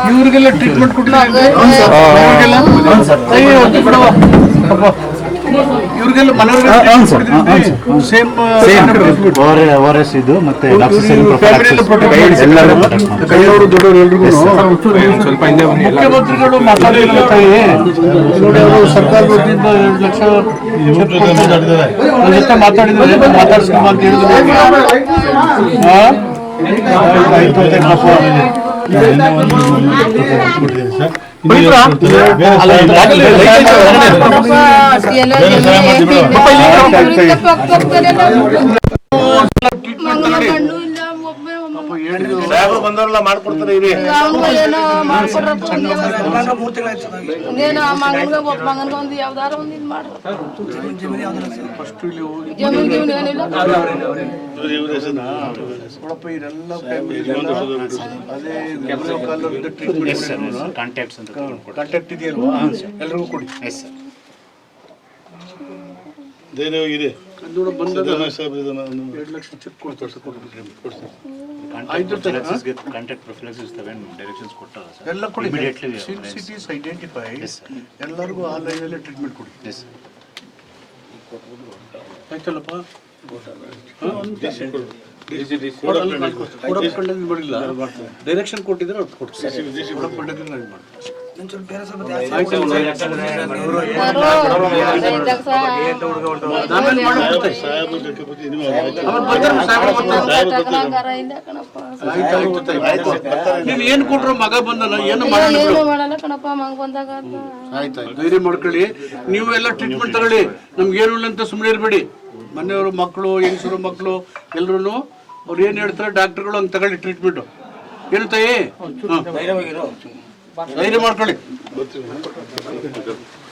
ಇವ್ರಿಗೆಲ್ಲ ಟ್ರೀಟ್ಮೆಂಟ್ ಇವ್ರಿಗೆಲ್ಲ ORS ಇದು ಮತ್ತೆ ಮುಖ್ಯಮಂತ್ರಿಗಳು ಮಾತಾಡಿಲ್ಲ ತಾಯಿ ನೋಡಿ, ಅವರು ಸರ್ಕಾರದ ವತಿಯಿಂದ 2 ಲಕ್ಷ ಮಾತಾಡಿದ್ರೆ ಮಾತಾಡ್ಸ್ಕೊಂಬ ಅಂತ ಹೇಳಿದ್ರು. ಬಂದವರೆಲ್ಲ ಮಾಡ್ಕೊಡ್ತಾರೆ. ಕಾಂಟ್ಯಾಕ್ಟ್ ಇದೆಯಲ್ವಾ, ಎಲ್ರಿಗೂ ಕೊಡಿ. ಇದೆ 2 ಲಕ್ಷ ಚೆಕ್ ಕೊಡ್ತಾರೆ. ಎಲ್ಲ ಕೊಡಿ. ಸಿಟಿ ಐಡೆಂಟಿಫೈ ಎಲ್ಲರಿಗೂ ಆ ಲೈನಲ್ಲೇ ಟ್ರೀಟ್ಮೆಂಟ್ ಕೊಡಿ. ಆಯ್ತಲ್ಲಪ್ಪ, ಡೈರೆಕ್ಷನ್ ಕೊಟ್ಟಿದ್ರೆ ಅವ್ರು ಕೊಡ್ತಾರೆ. ನೀವ್ ಏನ್ ಕೊಟ್ರು ಮಗ ಬಂದಲ್ಲ, ಏನು ಆಯ್ತಾಯ್ತು, ಧೈರ್ಯ ಮಾಡ್ಕೊಳ್ಳಿ. ನೀವು ಎಲ್ಲ ಟ್ರೀಟ್ಮೆಂಟ್ ತಗೊಳ್ಳಿ, ನಮ್ಗೇನು ಇಲ್ಲ ಅಂತ ಸುಮ್ಮನೆ ಇರ್ಬೇಡಿ. ಮನೆಯವರು ಮಕ್ಕಳು, ಹೆಂಗಸರು ಮಕ್ಕಳು ಎಲ್ರು ಅವ್ರು ಏನ್ ಹೇಳ್ತಾರೆ ಡಾಕ್ಟರ್ಗಳು ಹಂಗೆ ತಗೊಳ್ಳಿ ಟ್ರೀಟ್ಮೆಂಟ್. ಏನು ತಾಯಿ, ಧೈರ್ಯ ಮಾಡ್ಕೊಳ್ಳಿ.